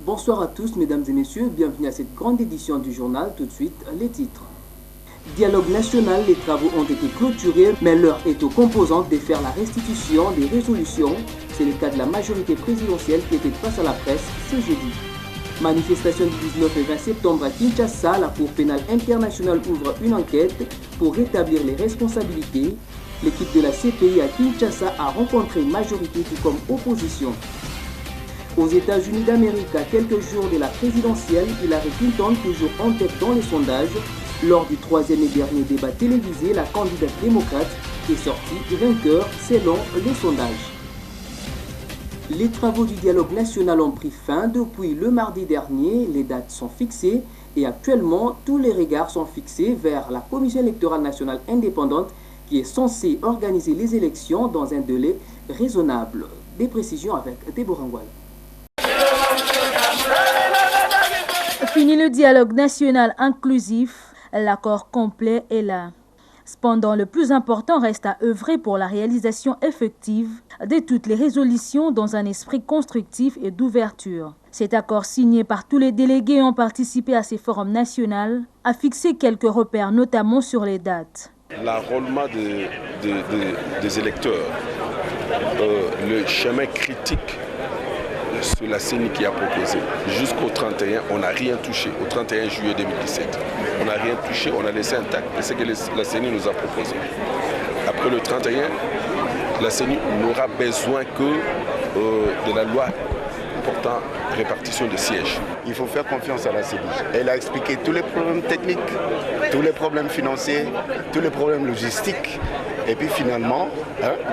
Bonsoir à tous, mesdames et messieurs, bienvenue à cette grande édition du journal. Tout de suite, les titres. Dialogue national, les travaux ont été clôturés, mais l'heure est aux composantes de faire la restitution des résolutions. C'est le cas de la majorité présidentielle qui était face à la presse ce jeudi. Manifestation du 19 et 20 septembre à Kinshasa, la Cour pénale internationale ouvre une enquête pour rétablir les responsabilités. L'équipe de la CPI à Kinshasa a rencontré une majorité tout comme opposition. Aux États-Unis d'Amérique, à quelques jours de la présidentielle, Hillary Clinton toujours en tête dans les sondages. Lors du troisième et dernier débat télévisé, la candidate démocrate est sortie vainqueur selon les sondages. Les travaux du dialogue national ont pris fin depuis le mardi dernier. Les dates sont fixées et actuellement, tous les regards sont fixés vers la Commission électorale nationale indépendante qui est censée organiser les élections dans un délai raisonnable. Des précisions avec Déborah Ngwala. Fini le dialogue national inclusif, l'accord complet est là. Cependant, le plus important reste à œuvrer pour la réalisation effective de toutes les résolutions dans un esprit constructif et d'ouverture. Cet accord signé par tous les délégués ayant participé à ces forums nationaux a fixé quelques repères, notamment sur les dates. L'enrôlement des électeurs, le chemin critique sur la CENI qui a proposé. Jusqu'au 31, on n'a rien touché. Au 31 juillet 2017, on n'a rien touché, on a laissé intact ce que la CENI nous a proposé. Après le 31, la CENI n'aura besoin que de la loi portant répartition de sièges. Il faut faire confiance à la CENI. Elle a expliqué tous les problèmes techniques, tous les problèmes financiers, tous les problèmes logistiques. Et puis finalement,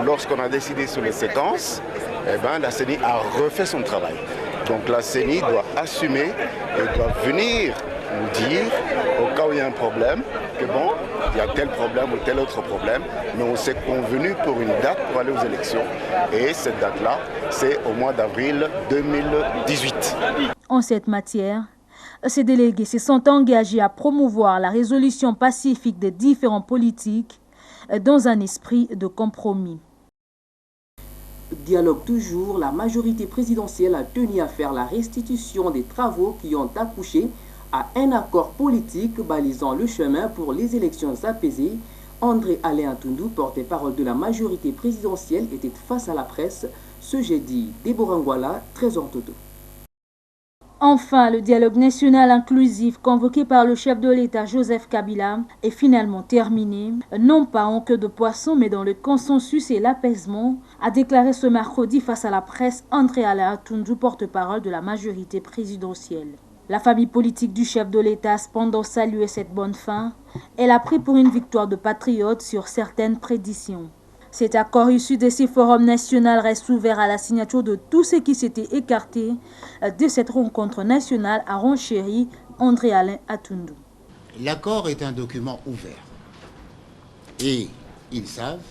lorsqu'on a décidé sur les séquences, la CENI a refait son travail. Donc la CENI doit assumer et doit venir nous dire, au cas où il y a un problème, que bon, il y a tel problème ou tel autre problème, mais on s'est convenu pour une date pour aller aux élections. Et cette date-là, c'est au mois d'avril 2018. En cette matière, ces délégués se sont engagés à promouvoir la résolution pacifique des différents politiques dans un esprit de compromis. Dialogue toujours, la majorité présidentielle a tenu à faire la restitution des travaux qui ont accouché à un accord politique balisant le chemin pour les élections apaisées. André Alain Atundu, porte-parole de la majorité présidentielle, était face à la presse ce jeudi. Déborah Ngwala, Trésor Toto. Enfin, le dialogue national inclusif convoqué par le chef de l'État Joseph Kabila est finalement terminé, non pas en queue de poisson mais dans le consensus et l'apaisement, a déclaré ce mercredi face à la presse André Alain Atundu, porte-parole de la majorité présidentielle. La famille politique du chef de l'État a cependant salué cette bonne fin. Elle a pris pour une victoire de patriotes sur certaines prédictions. Cet accord issu de ces forums nationaux reste ouvert à la signature de tous ceux qui s'étaient écartés de cette rencontre nationale, a renchéri André Alain Atundu. L'accord est un document ouvert et ils savent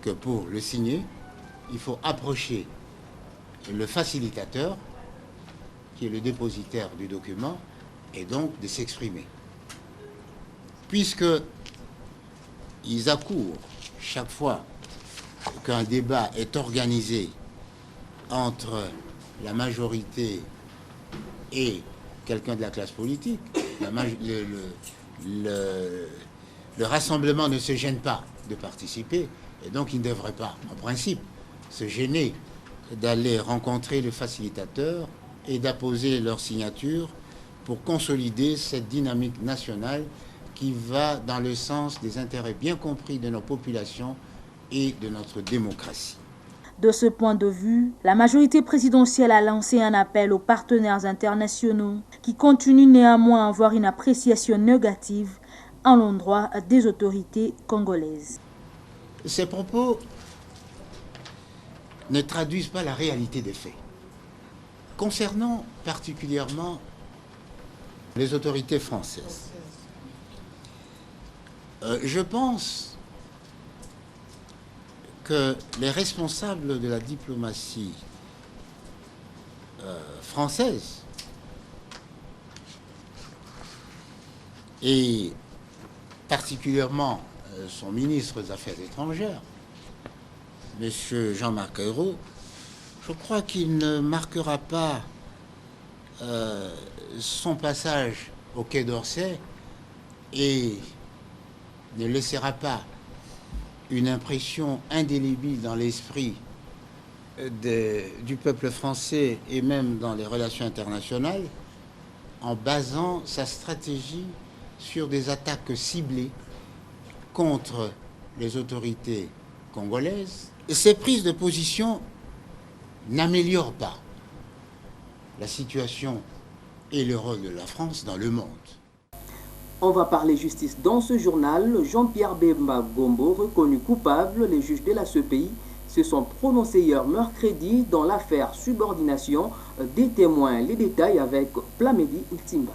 que pour le signer, il faut approcher le facilitateur qui est le dépositaire du document et donc de s'exprimer. Puisque ils accourent chaque fois qu'un débat est organisé entre la majorité et quelqu'un de la classe politique, le rassemblement ne se gêne pas de participer et donc il ne devrait pas, en principe, se gêner d'aller rencontrer le facilitateur et d'apposer leur signature pour consolider cette dynamique nationale qui va dans le sens des intérêts bien compris de nos populations et de notre démocratie. De ce point de vue, la majorité présidentielle a lancé un appel aux partenaires internationaux qui continuent néanmoins à avoir une appréciation négative à l'endroit des autorités congolaises. Ces propos ne traduisent pas la réalité des faits. Concernant particulièrement les autorités françaises, je pense que les responsables de la diplomatie française et particulièrement son ministre des Affaires étrangères, M. Jean-Marc Ayrault, je crois qu'il ne marquera pas son passage au Quai d'Orsay et ne laissera pas une impression indélébile dans l'esprit du peuple français et même dans les relations internationales en basant sa stratégie sur des attaques ciblées contre les autorités congolaises. Et ces prises de position n'améliorent pas la situation et le rôle de la France dans le monde. On va parler justice dans ce journal. Jean-Pierre Bemba Gombo, reconnu coupable, les juges de la CPI se sont prononcés hier mercredi dans l'affaire subordination des témoins. Les détails avec Plamedi Ntimba.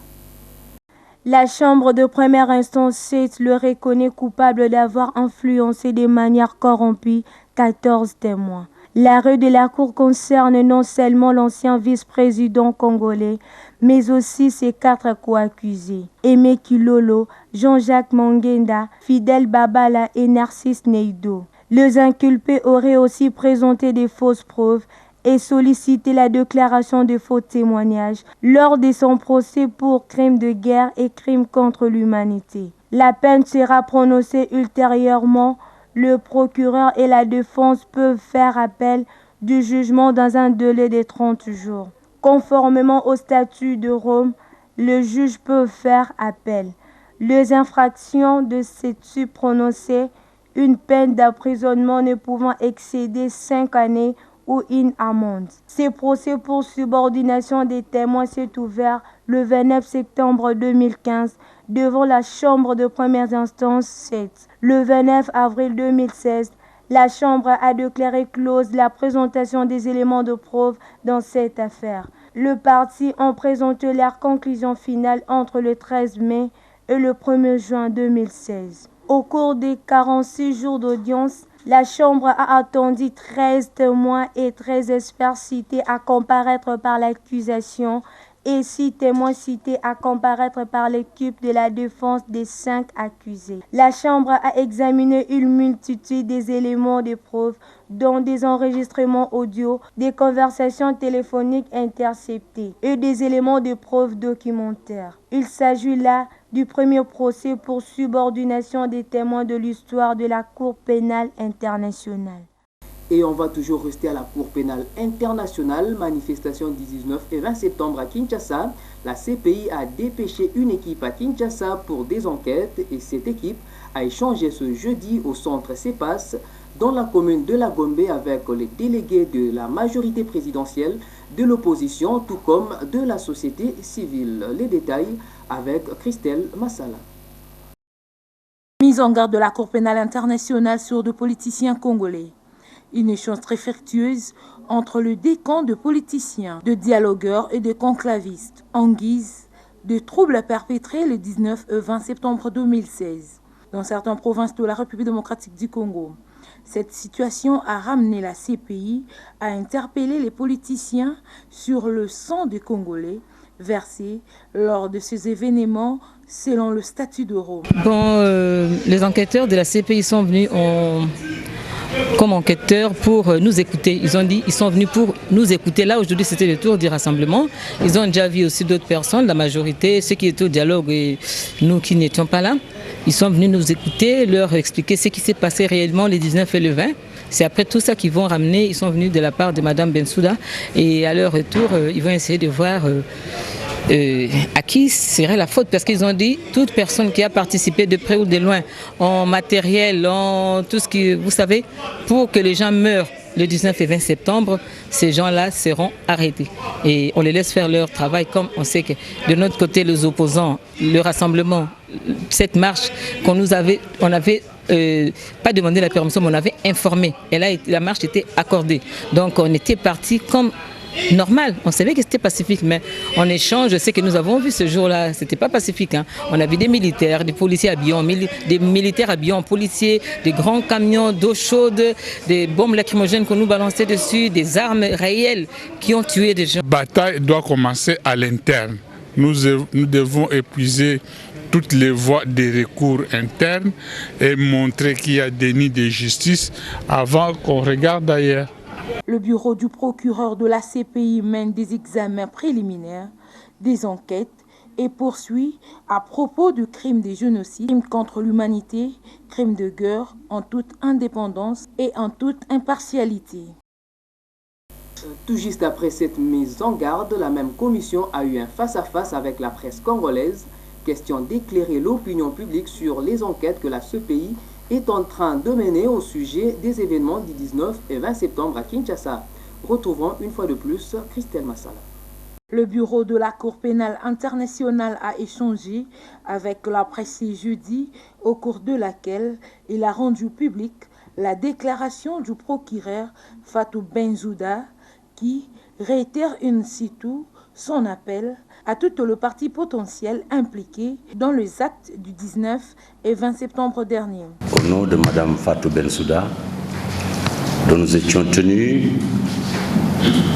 La Chambre de première instance 7 le reconnaît coupable d'avoir influencé de manière corrompue 14 témoins. L'arrêt de la Cour concerne non seulement l'ancien vice-président congolais, mais aussi ses 4 co-accusés, Aimé Kilolo, Jean-Jacques Mangenda, Fidel Babala et Narcisse Neido. Les inculpés auraient aussi présenté des fausses preuves et sollicité la déclaration de faux témoignages lors de son procès pour crimes de guerre et crimes contre l'humanité. La peine sera prononcée ultérieurement. Le procureur et la défense peuvent faire appel du jugement dans un délai de 30 jours. Conformément au statut de Rome, le juge peut faire appel. Les infractions de statut prononcées, une peine d'emprisonnement ne pouvant excéder 5 années ou une amende. Ce procès pour subordination des témoins s'est ouvert le 29 septembre 2015 devant la Chambre de première instance 7. Le 29 avril 2016, la Chambre a déclaré close la présentation des éléments de preuve dans cette affaire. Les parties ont présenté leur conclusion finale entre le 13 mai et le 1er juin 2016. Au cours des 46 jours d'audience, la Chambre a attendu 13 témoins et 13 experts cités à comparaître par l'accusation et 6 témoins cités à comparaître par l'équipe de la défense des 5 accusés. La Chambre a examiné une multitude des éléments de preuve, dont des enregistrements audio, des conversations téléphoniques interceptées et des éléments de preuve documentaires. Il s'agit là du premier procès pour subordination des témoins de l'histoire de la Cour pénale internationale. Et on va toujours rester à la Cour pénale internationale. Manifestation du 19 et 20 septembre à Kinshasa. La CPI a dépêché une équipe à Kinshasa pour des enquêtes et cette équipe a échangé ce jeudi au centre CEPAS dans la commune de La Gombe avec les délégués de la majorité présidentielle, de l'opposition tout comme de la société civile. Les détails avec Christelle Massala. Mise en garde de la Cour pénale internationale sur deux politiciens congolais. Une échange très fructueuse entre le décan de politiciens, de dialogueurs et de conclavistes en guise de troubles perpétrés le 19 et 20 septembre 2016 dans certaines provinces de la République démocratique du Congo. Cette situation a ramené la CPI à interpeller les politiciens sur le sang des Congolais versé lors de ces événements selon le statut de Rome. Les enquêteurs de la CPI sont venus comme enquêteurs pour nous écouter. Ils ont dit qu'ils sont venus pour nous écouter. Là, aujourd'hui, c'était le tour du rassemblement. Ils ont déjà vu aussi d'autres personnes, la majorité, ceux qui étaient au dialogue et nous qui n'étions pas là. Ils sont venus nous écouter, leur expliquer ce qui s'est passé réellement les 19 et le 20. C'est après tout ça qu'ils vont ramener. Ils sont venus de la part de Mme Bensouda. Et à leur retour, ils vont essayer de voir à qui serait la faute. Parce qu'ils ont dit, toute personne qui a participé de près ou de loin en matériel, en tout ce qui, vous savez, pour que les gens meurent le 19 et 20 septembre, ces gens-là seront arrêtés. Et on les laisse faire leur travail comme on sait que de notre côté, les opposants, le rassemblement, cette marche qu'on nous avait, on n'avait pas demandé la permission, mais on avait informé. Et là, la marche était accordée. Donc on était parti comme normal. On savait que c'était pacifique, mais en échange, je sais que nous avons vu ce jour-là, c'était pas pacifique. Hein. On a vu des militaires, des policiers habillés, des militaires habillés en policiers, des grands camions d'eau chaude, des bombes lacrymogènes qu'on nous balançait dessus, des armes réelles qui ont tué des gens. La bataille doit commencer à l'interne. Nous devons épuiser toutes les voies des recours internes et montrer qu'il y a déni de justice avant qu'on regarde ailleurs. Le bureau du procureur de la CPI mène des examens préliminaires, des enquêtes et poursuit à propos de crimes de génocide, crimes contre l'humanité, crimes de guerre en toute indépendance et en toute impartialité. Tout juste après cette mise en garde, la même commission a eu un face-à-face avec la presse congolaise, question d'éclairer l'opinion publique sur les enquêtes que la CPI est en train de mener au sujet des événements du 19 et 20 septembre à Kinshasa. Retrouvons une fois de plus Christelle Massala. Le bureau de la Cour pénale internationale a échangé avec la presse jeudi, au cours de laquelle il a rendu public la déclaration du procureur Fatou Bensouda qui réitère in situ son appel à tout le parti potentiel impliqué dans les actes du 19 et 20 septembre dernier. Au nom de Mme Fatou Bensouda, dont nous étions tenus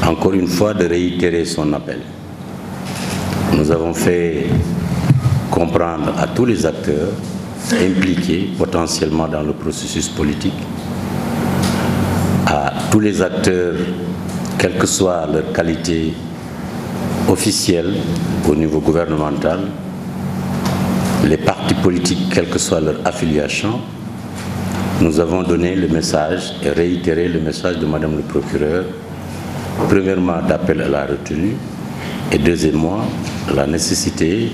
encore une fois de réitérer son appel. Nous avons fait comprendre à tous les acteurs impliqués potentiellement dans le processus politique, à tous les acteurs, quelle que soit leur qualité officielle au niveau gouvernemental, les partis politiques, quelle que soit leur affiliation, nous avons donné le message et réitéré le message de Madame le procureur, premièrement d'appel à la retenue et deuxièmement la nécessité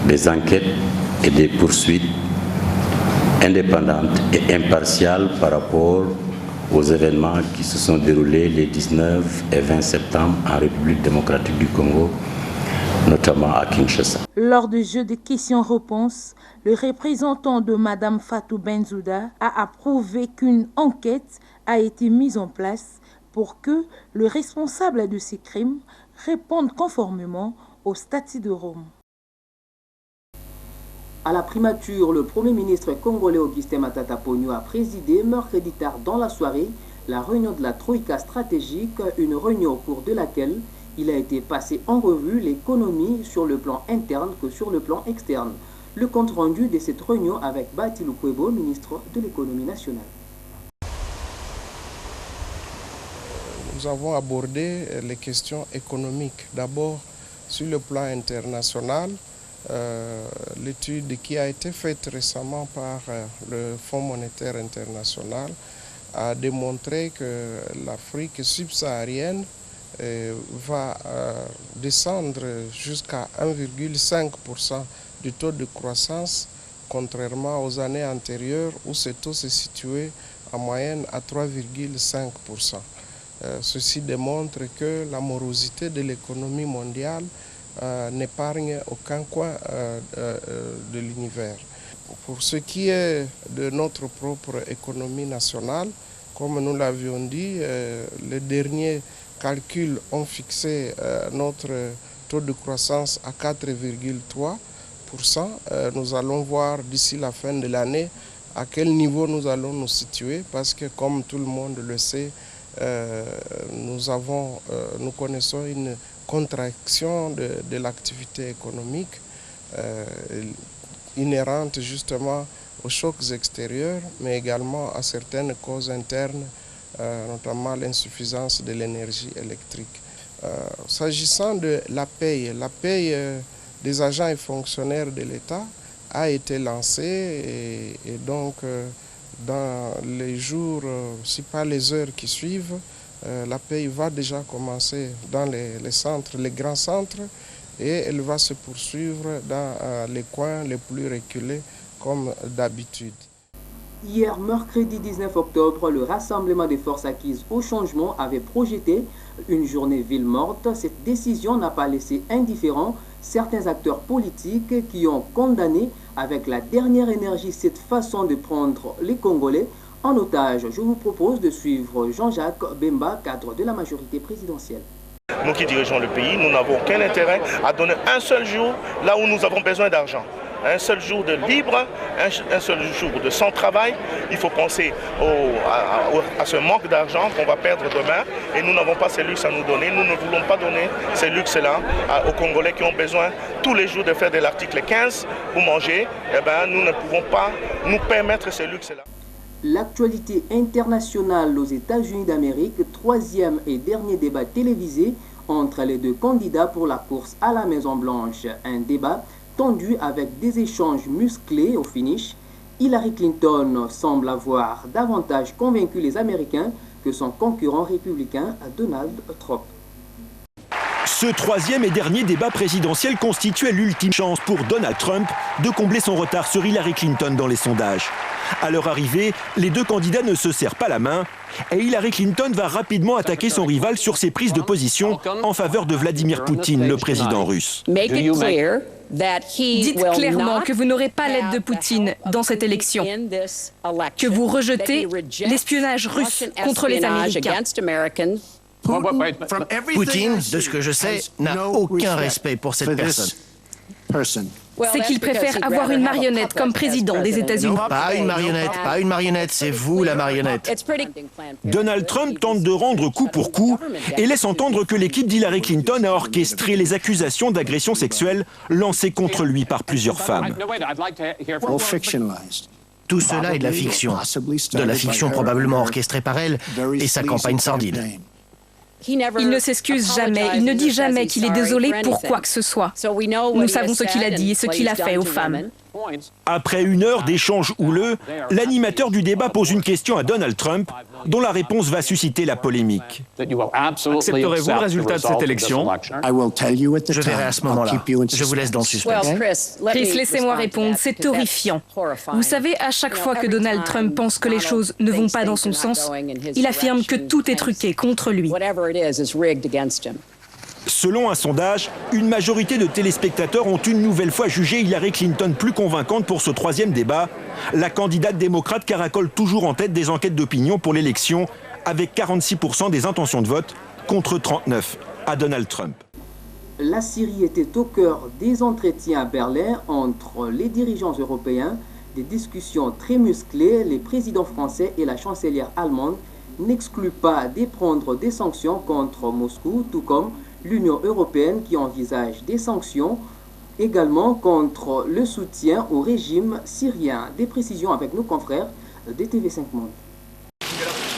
des enquêtes et des poursuites indépendantes et impartiales par rapport aux événements qui se sont déroulés les 19 et 20 septembre en République démocratique du Congo, notamment à Kinshasa. Lors du jeu de questions-réponses, le représentant de Mme Fatou Bensouda a approuvé qu'une enquête a été mise en place pour que le responsable de ces crimes réponde conformément au statut de Rome. À la primature, le Premier ministre congolais Augustin Matata Ponyo a présidé mercredi tard dans la soirée la réunion de la Troïka stratégique, une réunion au cours de laquelle il a été passé en revue l'économie sur le plan interne que sur le plan externe. Le compte rendu de cette réunion avec Bati Lukwebo, ministre de l'économie nationale. Nous avons abordé les questions économiques. D'abord, sur le plan international, l'étude qui a été faite récemment par le Fonds monétaire international a démontré que l'Afrique subsaharienne va descendre jusqu'à 1,5% du taux de croissance, contrairement aux années antérieures où ce taux se situait en moyenne à 3,5%. Ceci démontre que la morosité de l'économie mondiale n'épargne aucun coin de l'univers. Pour ce qui est de notre propre économie nationale, comme nous l'avions dit, les derniers calculs ont fixé notre taux de croissance à 4,3%. Nous allons voir d'ici la fin de l'année à quel niveau nous allons nous situer, parce que comme tout le monde le sait, nous connaissons une contraction de l'activité économique inhérente justement aux chocs extérieurs, mais également à certaines causes internes, notamment l'insuffisance de l'énergie électrique. S'agissant de la paye des agents et fonctionnaires de l'État a été lancée et donc dans les jours, si pas les heures qui suivent, la paye va déjà commencer dans les centres, les grands centres, et elle va se poursuivre dans les coins les plus reculés comme d'habitude. Hier, mercredi 19 octobre, le Rassemblement des forces acquises au changement avait projeté une journée ville morte. Cette décision n'a pas laissé indifférents certains acteurs politiques qui ont condamné avec la dernière énergie cette façon de prendre les Congolais en otage. Je vous propose de suivre Jean-Jacques Bemba, cadre de la majorité présidentielle. Nous qui dirigeons le pays, nous n'avons aucun intérêt à donner un seul jour là où nous avons besoin d'argent. un seul jour de libre, un seul jour de sans travail. Il faut penser à ce manque d'argent qu'on va perdre demain et nous n'avons pas ces luxes à nous donner. Nous ne voulons pas donner ces luxes-là aux Congolais qui ont besoin tous les jours de faire de l'article 15 pour manger. Eh bien, nous ne pouvons pas nous permettre ces luxes-là. L'actualité internationale aux États-Unis d'Amérique, troisième et dernier débat télévisé entre les deux candidats pour la course à la Maison-Blanche. Un débat tendu avec des échanges musclés au finish. Hillary Clinton semble avoir davantage convaincu les Américains que son concurrent républicain Donald Trump. Ce troisième et dernier débat présidentiel constituait l'ultime chance pour Donald Trump de combler son retard sur Hillary Clinton dans les sondages. À leur arrivée, les deux candidats ne se serrent pas la main et Hillary Clinton va rapidement attaquer son rival sur ses prises de position en faveur de Vladimir Poutine, le président russe. Dites clairement que vous n'aurez pas l'aide de Poutine dans cette élection, que vous rejetez l'espionnage russe contre les Américains. Poutine, de ce que je sais, n'a aucun respect pour cette personne. C'est qu'il préfère avoir une marionnette comme président des États-Unis. Pas une marionnette, c'est vous la marionnette. Donald Trump tente de rendre coup pour coup et laisse entendre que l'équipe d'Hillary Clinton a orchestré les accusations d'agression sexuelle lancées contre lui par plusieurs femmes. Tout cela est de la fiction probablement orchestrée par elle et sa campagne sordide. Il ne s'excuse jamais, il ne dit jamais qu'il est désolé pour quoi que ce soit. Nous savons ce qu'il a dit et ce qu'il a fait aux femmes. Après une heure d'échanges houleux, l'animateur du débat pose une question à Donald Trump, dont la réponse va susciter la polémique. Accepterez-vous le résultat de cette élection? Je verrai à ce moment-là. Je vous laisse dans le suspense. Chris, laissez-moi répondre, c'est horrifiant. Vous savez, à chaque fois que Donald Trump pense que les choses ne vont pas dans son sens, il affirme que tout est truqué contre lui. Selon un sondage, une majorité de téléspectateurs ont une nouvelle fois jugé Hillary Clinton plus convaincante pour ce troisième débat. La candidate démocrate caracole toujours en tête des enquêtes d'opinion pour l'élection, avec 46% des intentions de vote contre 39% à Donald Trump. La Syrie était au cœur des entretiens à Berlin entre les dirigeants européens, des discussions très musclées. Les présidents français et la chancelière allemande n'excluent pas de prendre des sanctions contre Moscou, tout comme l'Union européenne qui envisage des sanctions également contre le soutien au régime syrien. Des précisions avec nos confrères de TV5 Monde.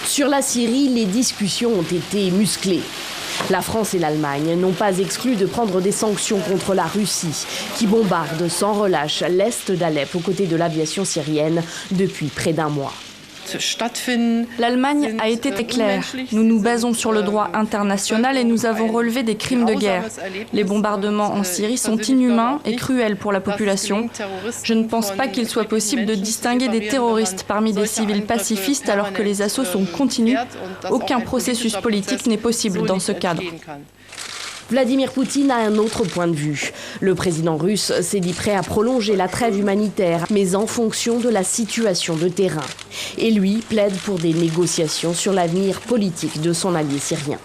Sur la Syrie, les discussions ont été musclées. La France et l'Allemagne n'ont pas exclu de prendre des sanctions contre la Russie, qui bombarde sans relâche l'est d'Alep aux côtés de l'aviation syrienne depuis près d'un mois. L'Allemagne a été très claire. Nous nous basons sur le droit international et nous avons relevé des crimes de guerre. Les bombardements en Syrie sont inhumains et cruels pour la population. Je ne pense pas qu'il soit possible de distinguer des terroristes parmi des civils pacifistes alors que les assauts sont continus. Aucun processus politique n'est possible dans ce cadre. Vladimir Poutine a un autre point de vue. Le président russe s'est dit prêt à prolonger la trêve humanitaire, mais en fonction de la situation de terrain. Et lui plaide pour des négociations sur l'avenir politique de son allié syrien.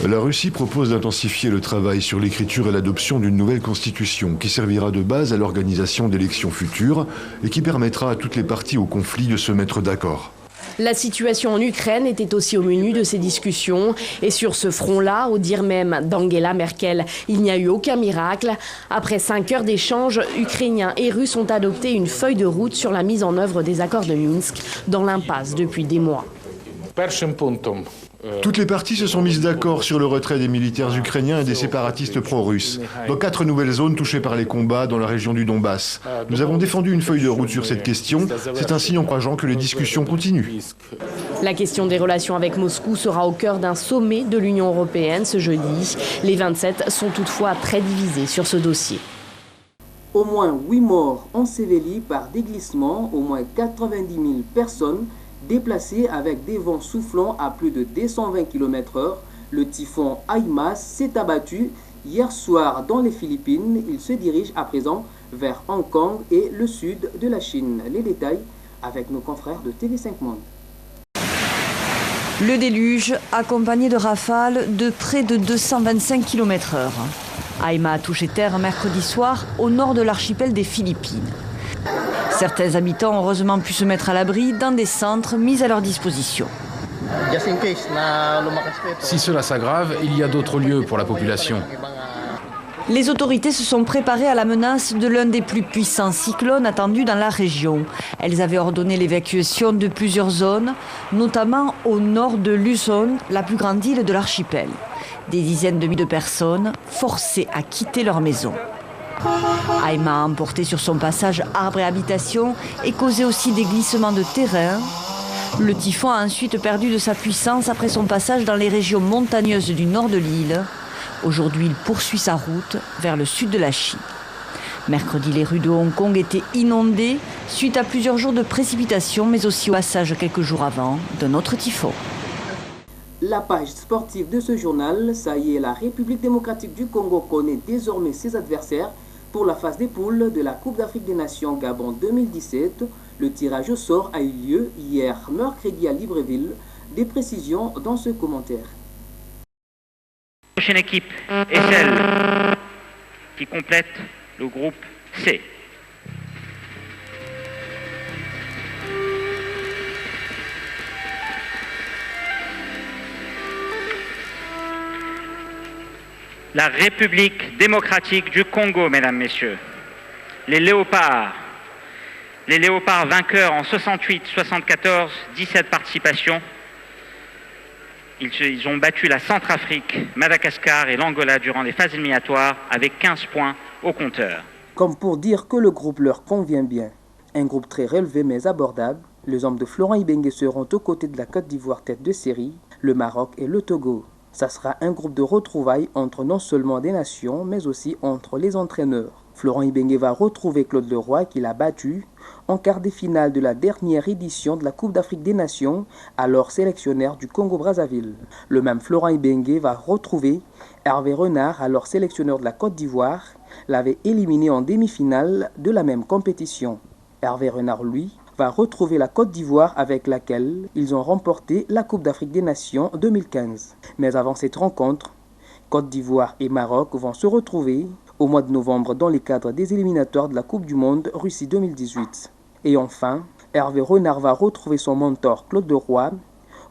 La Russie propose d'intensifier le travail sur l'écriture et l'adoption d'une nouvelle constitution qui servira de base à l'organisation d'élections futures et qui permettra à toutes les parties au conflit de se mettre d'accord. La situation en Ukraine était aussi au menu de ces discussions. Et sur ce front-là, au dire même d'Angela Merkel, il n'y a eu aucun miracle. Après 5 heures d'échanges, Ukrainiens et Russes ont adopté une feuille de route sur la mise en œuvre des accords de Minsk, dans l'impasse depuis des mois. Toutes les parties se sont mises d'accord sur le retrait des militaires ukrainiens et des séparatistes pro-russes, dans 4 nouvelles zones touchées par les combats dans la région du Donbass. Nous avons défendu une feuille de route sur cette question. C'est un signe encourageant que les discussions continuent. La question des relations avec Moscou sera au cœur d'un sommet de l'Union européenne ce jeudi. Les 27 sont toutefois très divisés sur ce dossier. Au moins 8 morts ensevelis par des glissements, au moins 90 000 personnes déplacées avec des vents soufflant à plus de 220 km/h. Le typhon Aimas s'est abattu hier soir dans les Philippines. Il se dirige à présent vers Hong Kong et le sud de la Chine. Les détails avec nos confrères de TV5 Monde. Le déluge, accompagné de rafales de près de 225 km/h. Aima a touché terre mercredi soir au nord de l'archipel des Philippines. Certains habitants ont heureusement pu se mettre à l'abri dans des centres mis à leur disposition. Si cela s'aggrave, il y a d'autres lieux pour la population. Les autorités se sont préparées à la menace de l'un des plus puissants cyclones attendus dans la région. Elles avaient ordonné l'évacuation de plusieurs zones, notamment au nord de Luzon, la plus grande île de l'archipel. Des dizaines de milliers de personnes forcées à quitter leur maison. Aima a emporté sur son passage arbres et habitations et causé aussi des glissements de terrain. Le typhon a ensuite perdu de sa puissance après son passage dans les régions montagneuses du nord de l'île. Aujourd'hui, il poursuit sa route vers le sud de la Chine. Mercredi, les rues de Hong Kong étaient inondées suite à plusieurs jours de précipitations, mais aussi au passage quelques jours avant d'un autre typhon. La page sportive de ce journal, ça y est, la République démocratique du Congo connaît désormais ses adversaires pour la phase des poules de la Coupe d'Afrique des Nations Gabon 2017. Le tirage au sort a eu lieu hier mercredi à Libreville. Des précisions dans ce commentaire. La prochaine équipe est celle qui complète le groupe C. La République démocratique du Congo, mesdames, messieurs. Les léopards vainqueurs en 68, 74, 17 participations. Ils ont battu la Centrafrique, Madagascar et l'Angola durant les phases éliminatoires avec 15 points au compteur. Comme pour dire que le groupe leur convient bien. Un groupe très relevé mais abordable. Les hommes de Florent Ibenge seront aux côtés de la Côte d'Ivoire tête de série, le Maroc et le Togo. Ça sera un groupe de retrouvailles entre non seulement des nations, mais aussi entre les entraîneurs. Florent Ibenge va retrouver Claude Leroy qu'il a battu en quart de finale de la dernière édition de la Coupe d'Afrique des Nations, alors sélectionneur du Congo-Brazzaville. Le même Florent Ibenge va retrouver Hervé Renard, alors sélectionneur de la Côte d'Ivoire, l'avait éliminé en demi-finale de la même compétition. Hervé Renard, lui, va retrouver la Côte d'Ivoire avec laquelle ils ont remporté la Coupe d'Afrique des Nations 2015. Mais avant cette rencontre, Côte d'Ivoire et Maroc vont se retrouver au mois de novembre dans les cadres des éliminatoires de la Coupe du Monde Russie 2018. Et enfin, Hervé Renard va retrouver son mentor Claude Leroy,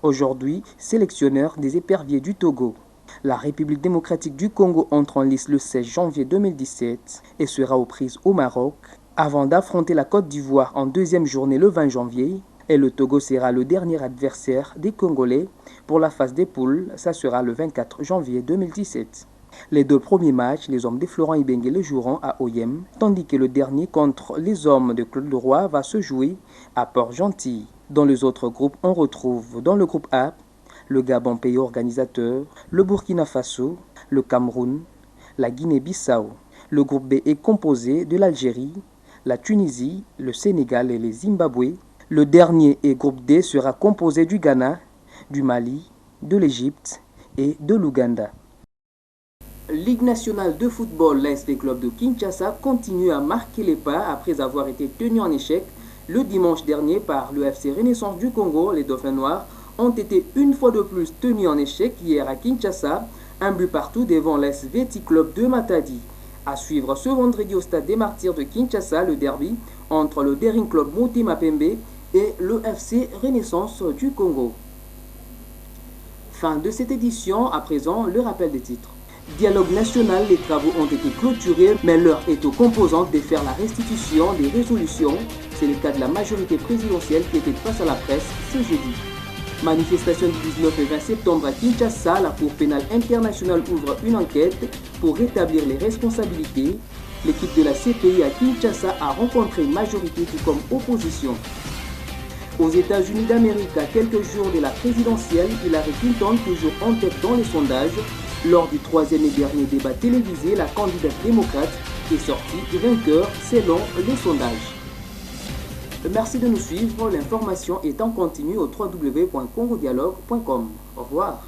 aujourd'hui sélectionneur des éperviers du Togo. La République démocratique du Congo entre en lice le 16 janvier 2017 et sera aux prises au Maroc avant d'affronter la Côte d'Ivoire en deuxième journée le 20 janvier. Et le Togo sera le dernier adversaire des Congolais pour la phase des poules, ça sera le 24 janvier 2017. Les deux premiers matchs, les hommes de Florent Ibenge le joueront à Oyem, tandis que le dernier contre les hommes de Claude Leroy va se jouer à Port-Gentil. Dans les autres groupes, on retrouve dans le groupe A, le Gabon pays organisateur, le Burkina Faso, le Cameroun, la Guinée-Bissau. Le groupe B est composé de l'Algérie, la Tunisie, le Sénégal et le Zimbabwe. Le dernier et groupe D sera composé du Ghana, du Mali, de l'Égypte et de l'Ouganda. Ligue nationale de football, l'ASV Club de Kinshasa continue à marquer les pas après avoir été tenu en échec le dimanche dernier par le FC Renaissance du Congo. Les Dauphins Noirs ont été une fois de plus tenus en échec hier à Kinshasa, un but partout devant l'ASV Club de Matadi. À suivre ce vendredi au stade des Martyrs de Kinshasa, le derby entre le Daring Club Motema Pembe et le FC Renaissance du Congo. Fin de cette édition, à présent le rappel des titres. Dialogue national, les travaux ont été clôturés, mais l'heure est aux composantes de faire la restitution des résolutions. C'est le cas de la majorité présidentielle qui était face à la presse ce jeudi. Manifestation du 19 et 20 septembre à Kinshasa, la Cour pénale internationale ouvre une enquête pour rétablir les responsabilités. L'équipe de la CPI à Kinshasa a rencontré une majorité tout comme opposition. Aux États-Unis d'Amérique, à quelques jours de la présidentielle, Hillary Clinton toujours en tête dans les sondages. Lors du troisième et dernier débat télévisé, la candidate démocrate est sortie vainqueur selon les sondages. Merci de nous suivre. L'information est en continu au www.congodialogue.com. Au revoir.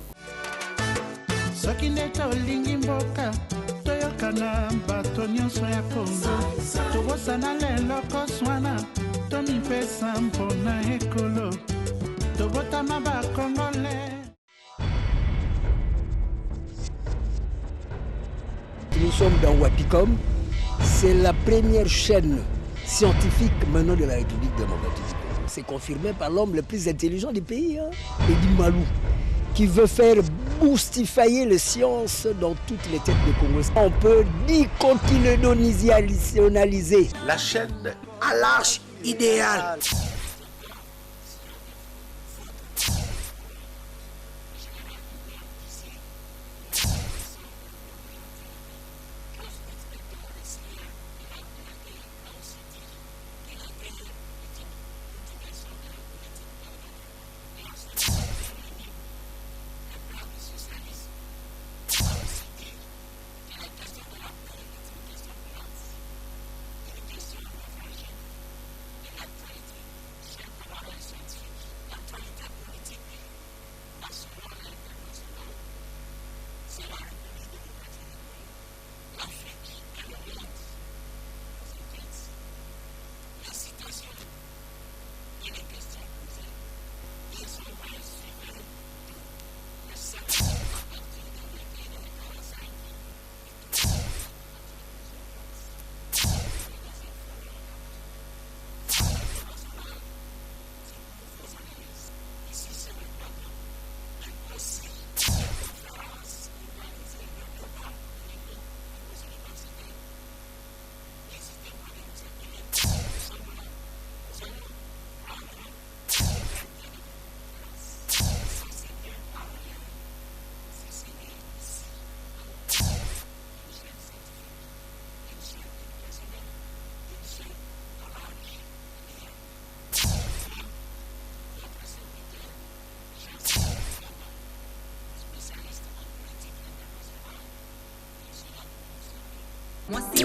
Nous sommes dans Wapicom. C'est la première chaîne scientifique maintenant de la République démocratique du Congo. C'est confirmé par l'homme le plus intelligent du pays, Eddy Malou, qui veut faire boostifier les sciences dans toutes les têtes des Congolais. On peut décontinuationnaliser la chaîne à l'arche idéale.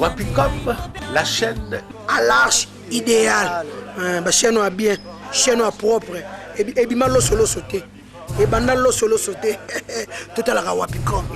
Wapicom, la chaîne à l'arche idéale. Chaîne à bien, chaîne à propre. Et bien, l'eau solo sauté. Et bien, l'eau solo sauté. Tout à l'heure, Wapicom.